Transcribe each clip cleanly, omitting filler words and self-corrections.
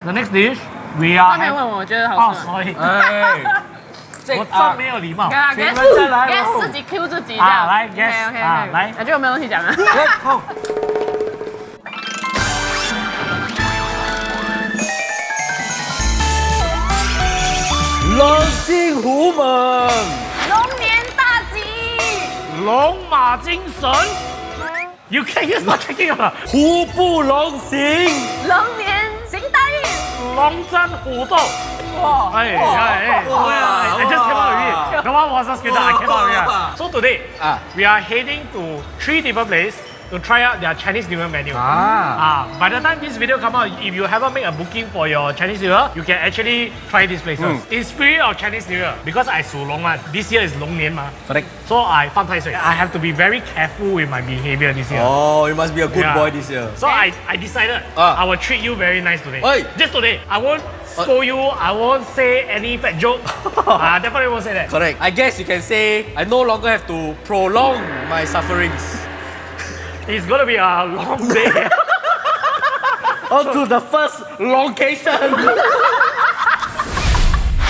The next dish we are. 他没问我，我觉得好吃。sorry， 我真没有礼貌。请问再来，guess 自己 Q 自己这样。来 guess， OK， 来，感觉我没有东西讲啊。好。龙兴虎猛，龙年大吉，龙马精神。You can use not checking 了。虎不龙行，龙年行大运，龙争虎斗。哇！I just came out of it. No one was asking that. I came out of it. So today, we are heading to 3 different places to try out their Chinese New Year menu. By the time this video come out, if you haven't made a booking for your Chinese New Year, you can actually try these places. In spirit of Chinese New Year, because I 属龙 one, this year is 龙年嘛. Correct. So I 犯太岁. I have to be very careful with my behavior this year. Oh, you must be a good boy this year. So I decided I will treat you very nice today. Just today. I won't scold you. I won't say any fat joke. I definitely won't say that. Correct. I guess you can say I no longer have to prolong my sufferings. It's gonna be a long day. On to the first location.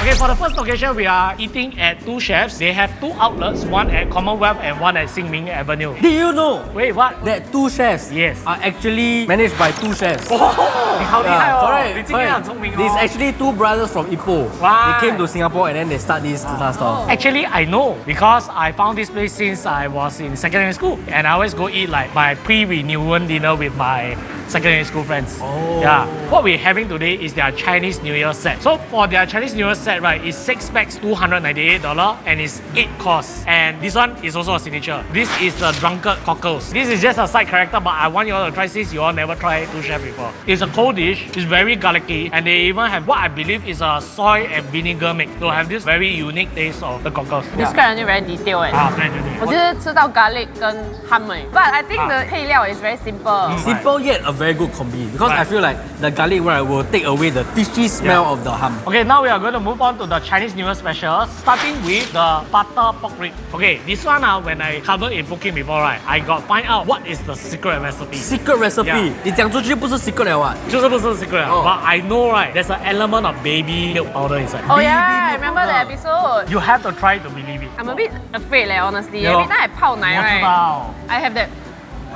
Okay, for the first location, we are eating at 2 chefs. They have 2 outlets, one at Commonwealth and one at Ming Avenue. Did you know Wait, what? that 2 chefs Yes. are actually managed by 2 chefs? 你好厉害哦！ correct. 你今天很聪明哦。 These actually 2 brothers from Ipoh. Right. They came to Singapore and then they start this stall. Actually, I know because I found this place since I was in secondary school, and I always go eat like my pre-renewal dinner with my secondary school friends. Oh. Yeah. What we're having today is their Chinese New Year set. So for their Chinese New Year set, right, it's 6 packs, $298, and it's 8 course. And this one is also a signature. This is the drunkard cockles. This is just a side character, but I want you all to try since you all never tried 2 chef before. It's a cold dish. It's very garlicky, and they even have what I believe is a soy and vinegar mix. They'll have this very unique taste of the cockles. Describe 就 very detail 哎。对对对。我就是吃到 garlic 跟 ham 哎，but I think the 配料 is very simple. Simple yet a very good combi because I feel like the garlic right will take away the fishy smell of the ham. Okay, now we are going to move on to the Chinese New Year special, starting with the butter pork rib. Okay, this one when I covered in booking before, right, I got find out what is the secret recipe. Secret recipe. Yeah. 你讲出去不是 secret 了啊？就是不是 secret, but I know, right, there's an element of baby milk powder inside. Oh yeah, I remember the episode. You have to try to believe it. I'm a bit afraid 嘞 honestly. Yeah. Every time I 泡奶我知 right, 道， I have that.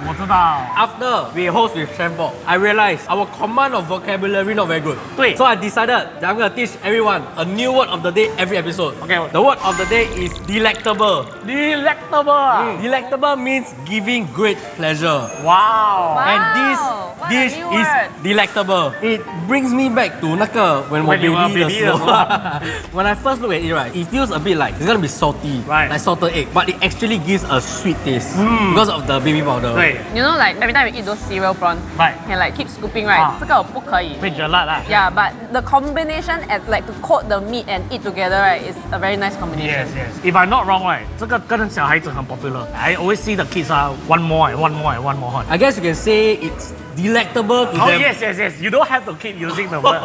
我知道。 After we host with Chef Bob, I realized our command of vocabulary not very good. 对 So I decided that I'm gonna teach everyone a new word of the day every episode. Okay. The word of the day is delectable. Delectable 啊 Delectable means giving great pleasure. Wow. And What this a dish new is word. delectable. It brings me back to 那个 when When you were baby 的 baby 时候。的时候。When I first look at it, right, it feels a bit like it's gonna be salty, Right. like salted egg, but it actually gives a sweet taste because of the baby powder. 对 You know like every time you eat those cereal prawn, Right. can like keep scooping right. 这个我不可以。被热辣啦。 Yeah, but the combination at like to coat the meat and eat together right is a very nice combination. Yes, yes. If I'm not wrong, right, 这个跟小孩子很 popular. I always see the kids one more and one more and one more. I guess you can say it's delectable to Oh them. yes, yes, yes. You don't have to keep using the word.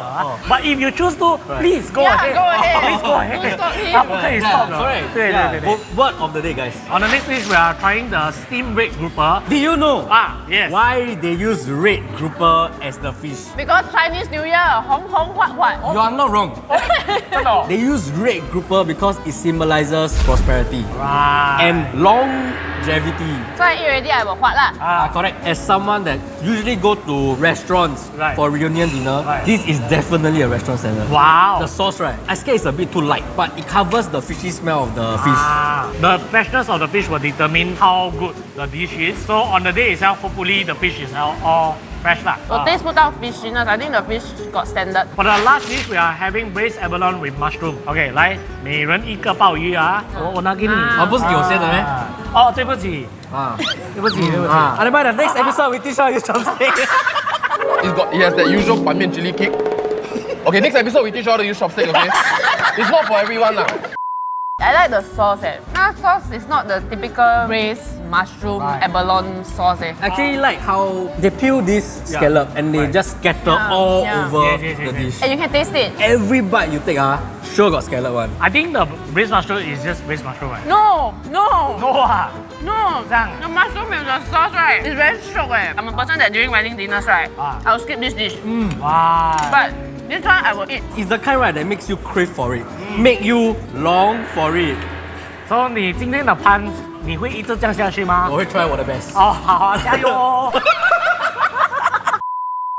But if you choose to, please go Yeah, ahead. go ahead. Please go ahead. Don't stop him. 他不可以 stop 的。 correct. 对对对对。 Word of the day, guys. On the next dish, we are trying the steamed red grouper. Did you know Yes. why they use red grouper as the fish? Because Chinese New Year, 红红 what? You are not wrong. 真的哦。 They use red grouper because it symbolizes prosperity Right. and longevity. 所以 already I will 畫啦。 Correct. As someone that usually go to restaurants Right. for reunion dinner, Right. this is definitely a restaurant salad. Wow. The sauce, right? I scared it's a bit too light, but it covers the fishy smell of the fish. The freshness of the fish will determine how good the dish is. So on the day itself, hopefully the fish is all fresh lah. 我 taste 不到 fishiness. I think the fish got standard. For the last dish, we are having braised abalone with mushroom. Okay, 来，每人一个鲍鱼啊，我拿给你。啊不是给我先的咩？哦，对不起，Ah. 对不起，对不起。 And by the next episode, we teach how to use chopstick. It has that usual 板面 chili kick. Okay, next episode we teach you how to use chopstick, okay? It's not for everyone lah. I like the sauce 那 sauce is not the typical braised mushroom abalone sauce Actually, like how they peel this scallop and they just scatter all over Yes, yes, the yes, dish. And you can taste it. Every bite you take, sure got scallop one. I think the braised mushroom is just braised mushroom, right? No. No 啊， No. 这样 The mushroom with the sauce right is very shock I'm a person that during wedding dinners right, I'll skip this dish. 哇。 But This one I will eat. It's the kind right that makes you crave for it, make you long for it. So 你今天的pan 你会一直这样下去吗？我会 try 我的 best. 哦，好啊，加油哦！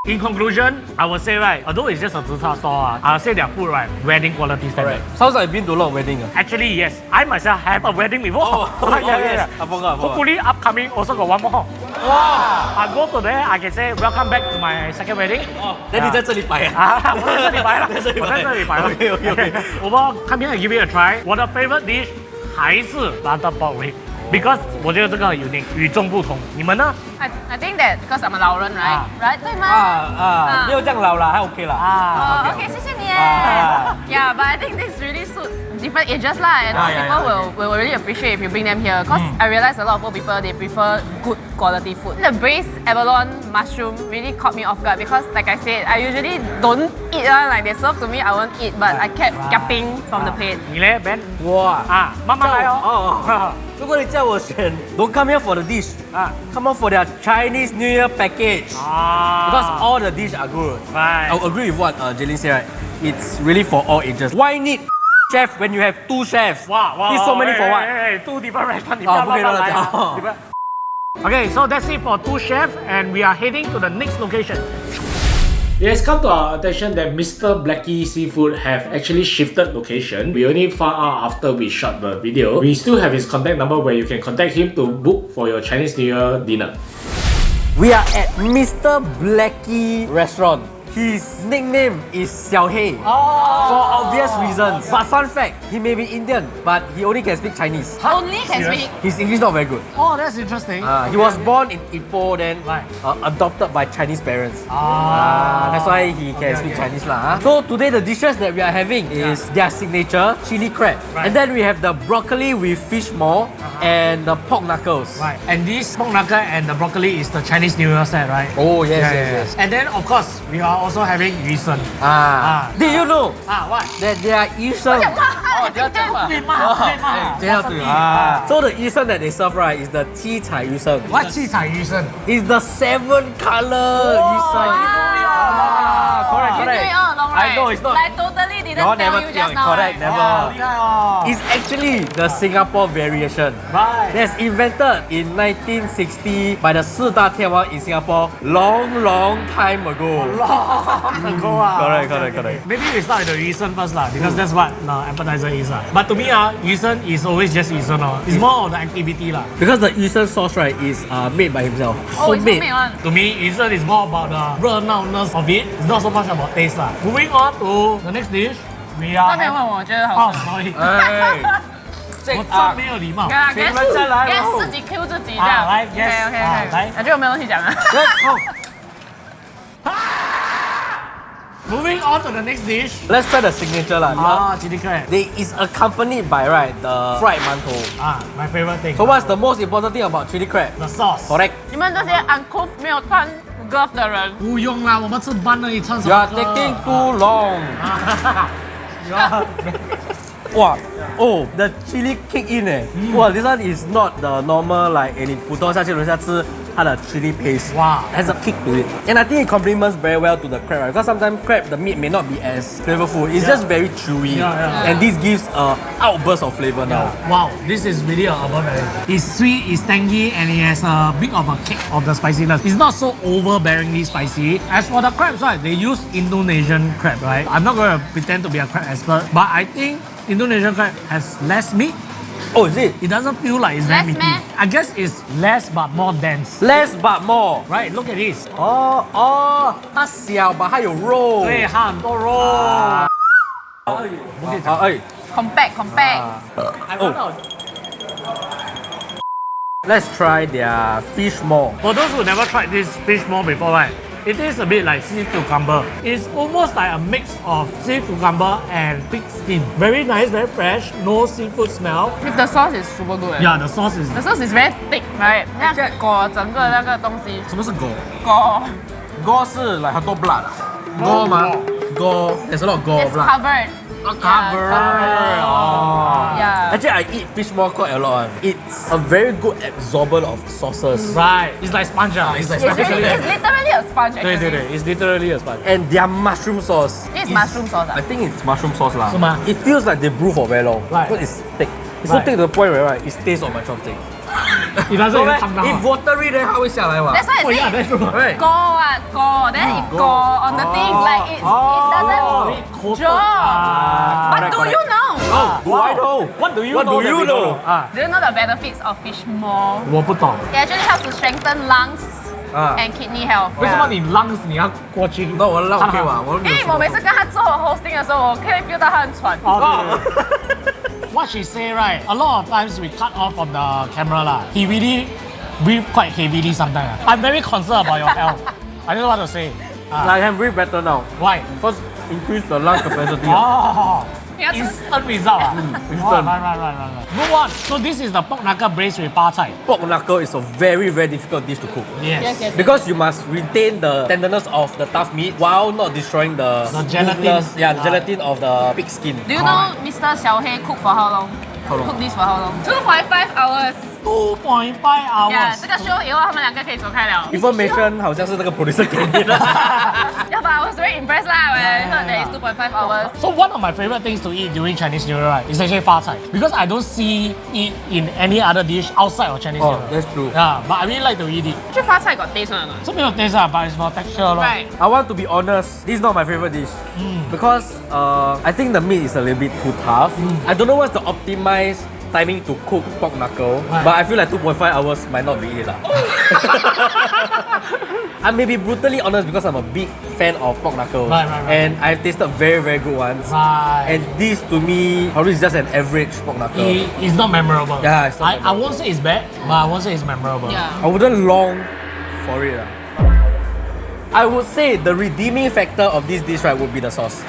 In conclusion, I would say right, although it's just a zi char store, I'll say their food right, wedding quality standard. Sounds like I've been to a lot of weddings. Actually, yes. I myself have a wedding before. Yes. I forgot. Hopefully, upcoming also got one more. Wow. I go to there, I can say welcome back to my second wedding. 那你在这里摆啊？啊，我在这里摆了，我在这里摆了。OK。我们 come here and give it a try. 我的 favorite dish 还是 butter pork rib. Because 我觉得这个很 unique， 与众不同。你们呢？ I think that because I'm a 老人 right right 对吗？没有这样老啦，还 OK 啦。OK 谢谢你耶。Yeah, but I think this really suits different ages lah, and people will really appreciate if you bring them here. Cause I realize a lot of old people they prefer good quality food. The braised abalone mushroom really caught me off guard because, like I said, I usually don't eat like they serve to me, I won't eat, but I kept gapping from the plate. 你嘞 Ben？ 哇啊，慢慢来哦。如果你叫我选 don't come here for the dish, come on for their Chinese New Year package. Because all the dishes are good. Right. I'll agree with what Jelin said, right? It's really for all ages. Why need chef when you have 2 chefs? Need so many for what? Two different restaurants. 不可以乱讲。Okay, so that's it for 2 chefs, and we are heading to the next location. It has come to our attention that Mr. Blecky Seafood have actually shifted location. We only found out after we shot the video. We still have his contact number where you can contact him to book for your Chinese New Year dinner. We are at Mr. Blecky Restaurant. His nickname is Xiao Hei for obvious reasons. But fun fact, he may be Indian, but he only can speak Chinese. Only can speak. His English not very good. Oh, that's interesting. He was born in Ipoh, then Right. Adopted by Chinese parents. That's why he can speak Chinese lah. So today the dishes that we are having is their signature chili crab, and then we have the broccoli with fish maw and the pork knuckles. Right. And this pork knuckle and the broccoli is the Chinese New Year set, right? Oh yes. And then of course we are also having yu sheng. Did you know What? that they are yu sheng? So the yu sheng that they serve right is the 七彩yu sheng. What 七彩鱼生? It's the 7 color yu sheng. Correct. I know it's not. Like totally didn't Y'all tell never you just now. correct, Right? never. It's actually the Singapore variation. Right. That's invented in 1960 by the 四大天王 in Singapore long time ago. Correct. Maybe we start with the yu sheng first lah, because that's what the appetizer is lah. But to me yu sheng is always just yu sheng It's more of the activity lah. Because the yu sheng sauce right is made by himself. Oh, it's homemade one. To me, yu sheng is more about the 热闹ness of it. It's not so much about taste lah. Moving on to the next dish, we are. 那边问我觉得好 Oh, 吃。 sorry. 哎，我真没有礼貌。给你们再来喽。自己 Q 自己这样。来，yes， OK， 来感觉我没有东西讲啊。 Moving on to the next dish. Let's try the signature lah. Chili crab. They is accompanied by right the fried mantou. My favorite thing. So what's the most important thing about chili crab? The sauce. Correct. 你们这些 uncouth 没有穿 glove 的人，不用啦，我们吃班而已，穿什 You 么 are 歌 taking too long. Wow. Oh, the chili kick in Wow, this one is not the normal like 你普通下去楼下吃它的 chili paste. Wow. Has a kick to it. And I think it complements very well to the crab, right? Because sometimes crab, the meat may not be as flavorful. It's just very chewy. And this gives a outburst of flavor now. Wow, this is really a urban variety. It's sweet, it's tangy, and it has a bit of a kick of the spiciness. It's not so overbearingly spicy. As for the crabs, right, they use Indonesian crab, right? I'm not going to pretend to be a crab expert, but I think Indonesian crab has less meat. Oh, is it? It doesn't feel like it's very Less meaty. meh? I guess it's less but more dense. Less but more. Right, look at this. 它小 but 它有肉。对，它很多肉。compact。Let's try their fish maw. For those who never tried this fish maw before, right? It is a bit like sea cucumber. It's almost like a mix of sea cucumber and pig skin. Very nice, very fresh, no seafood smell. If the sauce is super good. Yeah, the sauce is. The sauce is very thick, right? 那个裹整个那个东西。什么是 go? 裹 Go 是 like 很多 blood. Go 吗 ？Go there's a lot of go It's blood. covered. A cover. Oh. Yeah. Actually, I eat fish maw quite a lot. It's a very good absorber of sauces. Right. It's like sponge. It's like It's, sponge. really, it's literally a sponge actually. 对对对 It's literally a sponge. And their mushroom sauce. This is mushroom sauce. I think it's mushroom sauce lah. 是吗？ It feels like they brew for very long. Right. Because it's thick. It's so Right. thick to the point where right, it stays on my chopstick. It doesn't So, even right, come down. if watery then 它会下来嘛 That's why I Oh say yeah, that's true. Right. go, then it go on the thing like it doesn't drop. But do you know? Oh, do I know? What do you What know? do you know? Do you know the benefits of fish maw? 我不懂。 It actually helps to strengthen lungs and kidney health. 为什么你 lungs 你要过去？那我让 OK 嘛，我没有因为我每次跟他做 hosting 的时候，我可以 feel 到他很喘。哦，对对对 What she say right? A lot of times we cut off from the camera lah. He really breathe quite heavily sometimes. I'm very concerned about your health. I don't know what to say. I can breathe better now. Why? Because increase the lung capacity. Oh. 你要吃 Instant result. instant. Right. Move on. So this is the pork knuckle braised with pa cai. Pork knuckle is a very, very difficult dish to cook. Yes. Because you must retain the tenderness of the tough meat while not destroying the gelatin. smoothness- Yeah, the gelatin of the pig skin. Do you know Mr. Xiao Hei cook for how long? How long? Cook this for how long? 2.5 hours. 2.5 Yeah, hours. 这个 show 以后他们两个可以走开了。 Information 好像是那个 producer 给你的。 Yeah, but I was very impressed lah when I heard that it's 2.5 hours. So one of my favorite things to eat during Chinese New Year right, is actually fa cai. Because I don't see it in any other dish outside of Chinese New Oh, Year. that's true. Yeah, but I really like to eat it. Actually, 发菜 got taste one or not? 这没有 taste but it's for texture 咯。 Right. I want to be honest, this is not my favorite dish. Because I think the meat is a little bit too tough. I don't know what's the optimized timing to cook pork knuckle, Right. but I feel like 2.5 hours might not be it lah. I may be brutally honest because I'm a big fan of pork knuckle. Right. And I've tasted very, very good ones. Right. And this to me probably is just an average pork knuckle. It's not memorable. Yeah, it's not I won't say it's bad, but I won't say it's memorable. Yeah. I wouldn't long for it lah. I would say the redeeming factor of this dish right would be the sauce.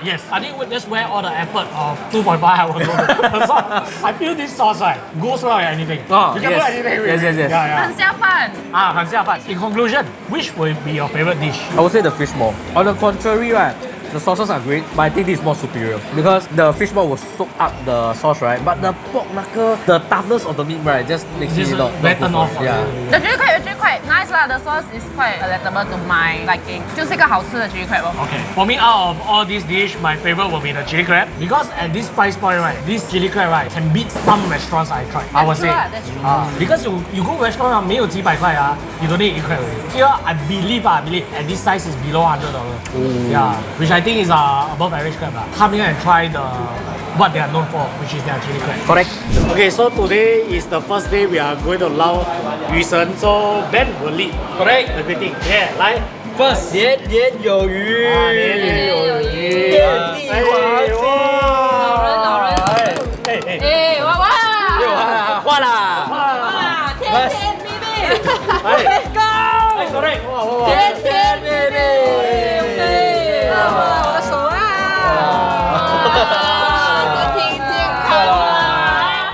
Yes. I think that's where all the effort of 2.5 hours go. The sauce, I feel this sauce right goes well with anything. Oh, you can yes. put anything with Yes, it. yes, yes. Yeah. 很下饭。很下饭. In conclusion, which will be your favorite dish? I would say the fish maw. On the contrary, right, the sauces are great, but I think this is more superior because the fish maw will soak up the sauce, right? But the pork knuckle, the toughness of the meat, right, just makes Just it not very good turn for off. it. Yeah. The chili crab actually quite nice lah. The sauce is quite palatable to my liking. 就是一个好吃的 chili crab 哦。 Okay. For me, out of all these dish, my favorite will be the chili crab because at this price point, right, this chili crab right can beat some restaurants I tried. I would say. That's true. Because you go restaurant 没有几百块 you don't need 1块 Here, I believe at this size is below $100. Yeah, which I think is above average crab. Come here and try what they are known for, which is their chili crab. Correct. Okay, so today is the first day we are going to lao yu shen. So Ben will lead. Correct. Everything. Yeah, 来 First, 年年有余。年有余。天地黄金。老人。哎，哇哇！换啦。哇，甜甜蜜蜜。 Let's go. Correct. 甜甜蜜蜜。哇，我的手啊！身体健康啊！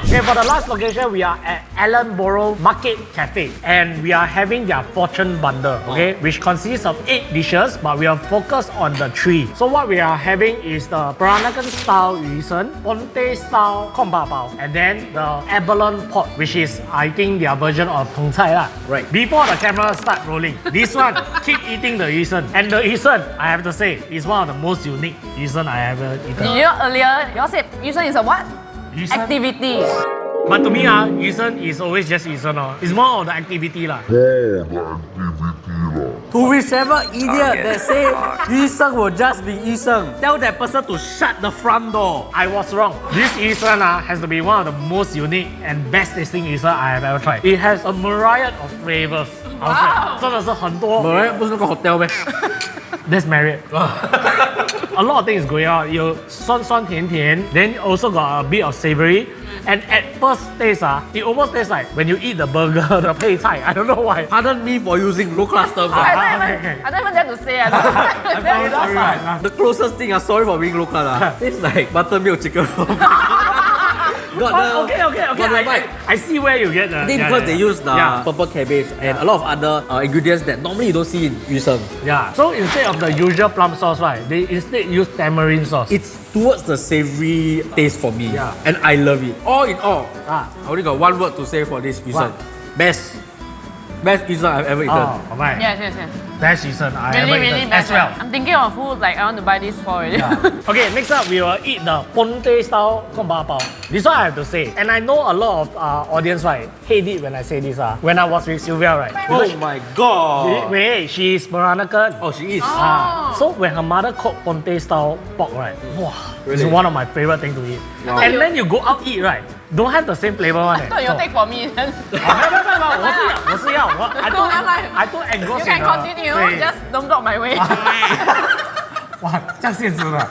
Okay, for the last location, we are at Ellenborough Market Cafe and we are having their fortune bundle, okay, which consists of 8 dishes, but we are focused on the 3. So what we are having is the Peranakan style yu shen, Ponte style kong pa bao, and then the abalone pot, which is I think their version of peng cai lah. Right. Before the camera start rolling, this one keep eating the yu shen, and the yu shen, I have to say, is one of the most unique yu shen I ever eaten. You know earlier, you all said yu shen is a what? Yu shen- Activity. But to me, yu shen is always just yu shen. It's more of the activity lah. To whichever idiot that say Yu Sheng will just be Yu Sheng, tell that person to shut the front door. I was wrong. This yu shen has to be one of the most unique and best tasting yu shen I have ever tried. It has a myriad of flavors. Wow. 真的是很多。不是那个 hotel 咩？ That's Marriott. A lot of things going on. You 酸酸甜甜, then also got a bit of savory. And at first taste, it almost tastes like when you eat the burger, the 配菜. I don't know why. Pardon me for using low class terms. I don't even dare to say. I'm very sorry. The closest thing, sorry for being low class. It's like buttermilk chicken. got the Okay. I see where you get the. I think because they use the purple cabbage and a lot of other ingredients that normally you don't see in yu sheng. Yeah. So instead of the usual plum sauce, right, they instead use tamarind sauce. It's towards the savory taste for me. Yeah. And I love it. All in all, I only got one word to say for this yu sheng. Best yu sheng I've ever eaten. Oh, alright. Yes. Best yu sheng I ever Really eaten best. as well. I'm thinking of food like I want to buy this for already. Okay, next up we will eat the ponte style kung pao pao. This one I have to say, and I know a lot of audience right hate it when I say this. When I was with Sylvia, right? Oh my god! Wait, she is Peranakan. Oh, she is. So when her mother cooked ponte style pork, right? Wow, it's Really? one of my favorite things to eat. Wow. And then you go out eat, right? Don't have the same flavor one. I thought you take for me then. 我是要 I don't engross You can continue, just don't block my way. 哇，这样现实的。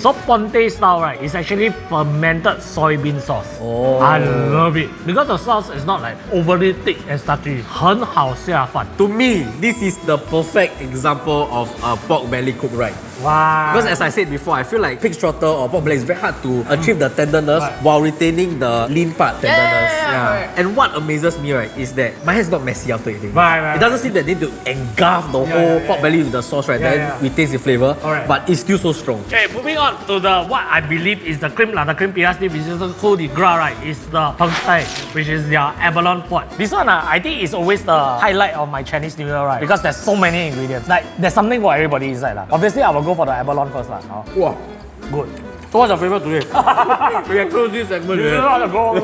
So ponte style, right, is actually fermented soybean sauce. Oh. I love it because the sauce is not like overly thick and starchy. 很好下饭。 To me, this is the perfect example of a pork belly cooked right. Wow. Because as I said before, I feel like pig trotter or pork belly is very hard to achieve the tenderness while retaining the lean part tenderness. Yeah. And what amazes me, right, is that my hand's not messy after eating. Right. It doesn't seem that they need to engulf the whole pork belly with the sauce, right? Then we taste the flavor, Alright. but it's still so strong. Okay, moving on to the what I believe is the cream pieras which is also called the gras, right? Is the peng thai, which is their abalone pot. This one, I think is always the highlight of my Chinese New Year, right? Because there's so many ingredients. Like there's something for everybody inside, lah. Obviously, I will go for the abalone first, lah. Wow. Good. So what's your favorite today? We can close this segment. This is not the goal.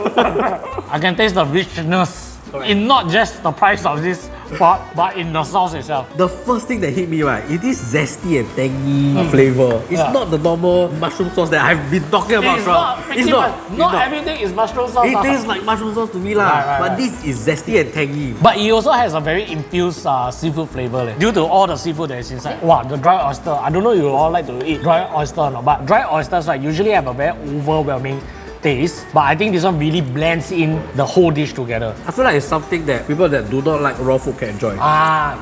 I can taste the richness in not just the price of this pot, but in the sauce itself. The first thing that hit me, right, is this zesty and tangy flavor. It's not the normal mushroom sauce that I've been talking about. It's not everything is mushroom sauce. It tastes like mushroom sauce to me, but this is zesty and tangy. But it also has a very infused seafood flavor due to all the seafood that is inside. Wow, the dry oyster. I don't know you all like to eat dry oyster or not, but dry oysters usually have a very overwhelming taste, but I think this one really blends in the whole dish together. I feel like it's something that people that do not like raw food can enjoy.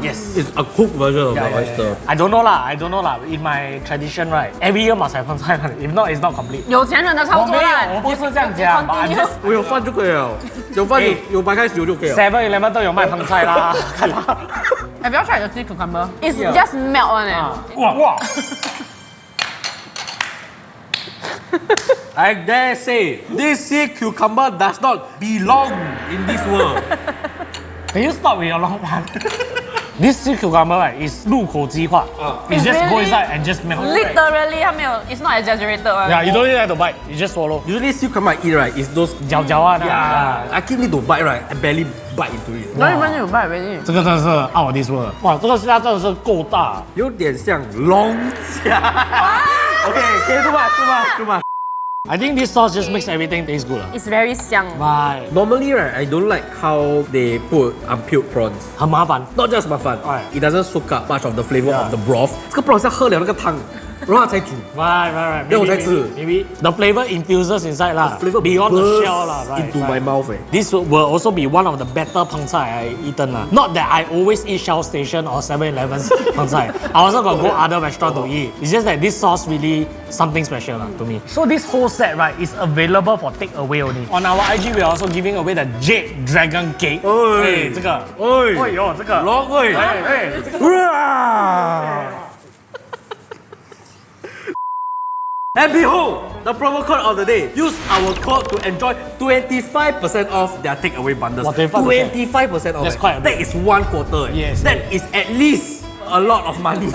Yes. It's a cooked version of the oyster. I don't know lah. In my tradition, right, every year must have 盆菜 one. If not, it's not complete. 有钱人的操作啦。我不是这样讲 but I'm just 我有饭就可以了，有饭有白开水就可以了。 7-Eleven 都有卖盆菜啦。看到 Have you all tried the sea cucumber? It's just melt one. 哇 I dare say, this sea cucumber does not belong in this world. Can you stop with your long one? This sea cucumber, right, is 入口即化. You just go inside and just melt. Literally, 它没有 it's not exaggerated one. Yeah, you don't even have to bite. You just swallow. Usually sea cucumber I eat, right, is those 嚼嚼啊 I keep need to bite, right, I barely bite into it. Not even you bite already. 这个真的是 out of this world. 哇，这个虾真的是够大。有点像龙虾。Okay, too much. I think this sauce just makes everything taste good. It's very 香. Right. Normally, right, I don't like how they put unpeeled prawns. 很麻烦。 Not just 麻烦 Right. it doesn't soak up much of the flavor of the broth. 这个 broth 是要喝了那个汤，然后它才煮。 Right. 然后我才吃。 Maybe the flavor infuses inside lah. Flavor Beyond the bursts shell lah. Right. into my mouth. This will also be one of the better peng cai I eaten lah. Not that I always eat Shell Station or 7-Eleven's peng cai. I also got go other restaurant to eat. It's just that this sauce really something special lah to me. So this whole set right is available for takeaway only. On our IG we are also giving away the Jade Dragon Cake. 哎，这个，哎呦，这个，龙喂，这个。 And behold, the promo code of the day. Use our code to enjoy 25% off their takeaway bundles. 25% off. That's quite a bit. That is one quarter. Yes. That is at least a lot of money.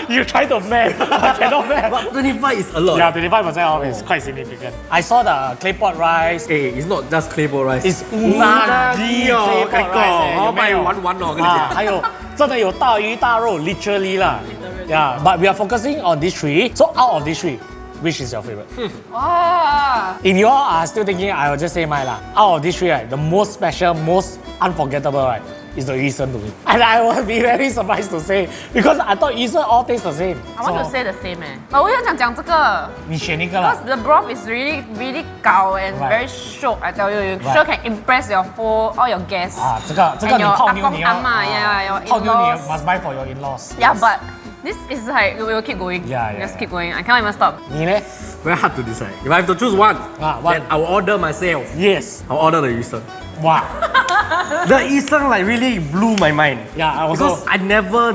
You try to math, I cannot math. But 25 is a lot. Yeah, 25% off is quite significant. I saw the clay pot rice. Hey, it's not just clay pot rice. It's unagi clay pot rice. 我买玩哦，跟你讲。还有真的有大鱼大肉 literally 啦。Yeah, but we are focusing on these three. So out of these three, which is your favorite? Wow. If you all are still thinking, I will just say mine lah. Out of these three, right, the most special, most unforgettable, right, is the Yisen to me. And I will be very surprised to say because I thought Yisen all taste the same. I want to say the same but 我想讲这个你选一个啦。 because the broth is really 高 and very shock. I tell you, sure can impress your all your guests. 这个 and 你 your 泡妞 Ah Gong 你 Ah Ma, your 泡妞你 in-laws. must buy for your in-laws. Yeah, but This is like, we will keep going. Yeah. Just keep going. I cannot even stop. 你呢 Very hard to decide. If I have to choose one, one. then I will order myself. Yes. I'll order the yusheng. Wow. The yusheng like really blew my mind. Yeah, I also. Because I never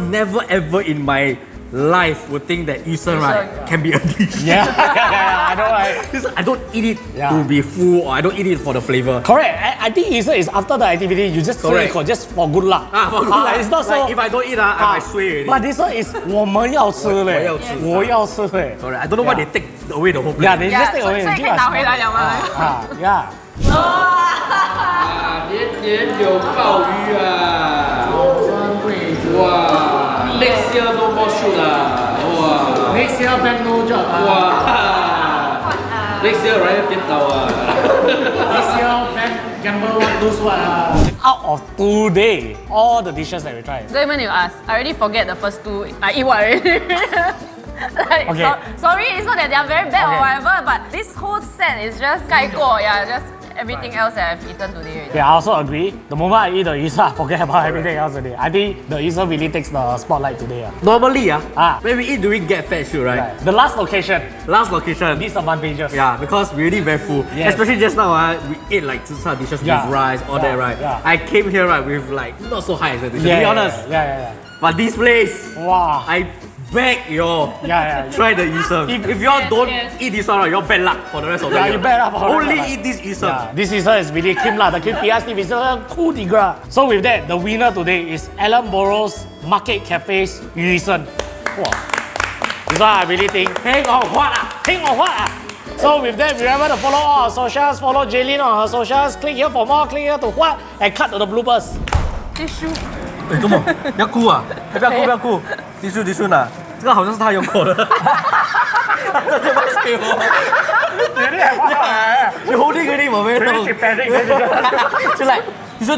ever in my life would think that yusheng right can be a dish. Yeah, I know, right? Because I don't eat it Yeah. to be full, or I don't eat it for the flavor. Correct. I think is after the activity, you just Correct. just for good luck. For good luck. It's not so. Like, if I don't eat, I might sway already. But this one is 我们要吃嘞，我要吃嘞。 Correct. I don't know why they take away the whole plate. Yeah, they just take 所 away. 以可以拿回来了吗？年年有鲍鱼啊！哇 ，Next year no more shoot 啊！哇 Next year back no job. 哇 ，Next year 来变倒啊 Next year back gamble what lose what. Out of today, all the dishes that we tried. Don't even need to ask. I already forget the first two. I eat what already. Like, Okay. Sorry, it's not that they are very bad or Okay. whatever, but this whole set is just 盖过, yeah, just everything else that I've eaten today already. Yeah, I also agree. The moment I eat the yuzu, I forget about everything else today. I think the yuzu really takes the spotlight today. Normally, Ah. when we eat during Get Fat shoot, right? The last location, Last location. disadvantages. Yeah, because we're really very full. Yes. Especially just now, we ate like tsusa dishes Yeah. with rice, all that, right? Yeah. I came here right with like not so high expectations, Yeah, to be honest. Yeah. But this place, Wow. I beg y'all, Yeah. try the yuzu. If y'all don't eat this one, right, you're bad luck for the rest of the Yeah, year. you bad luck for the rest of Only the eat this yuzu. Yeah, this is is really cream lah. The cream PS is a coup de grace. So with that, the winner today is Ellenborough's Market Cafe's yuzu. Wow. This one I really think. Hang on, what? Hang on what? So with that, remember to follow all our socials, follow Jaylin on her socials, click here for more, click here to what, and cut to the bloopers. Tissue. 哎，怎么？要哭啊？不要哭，不要哭。Tissue 呢？这个好像是他用过的。这就不是给我。你 holding 给你，我没有动。就来，你说。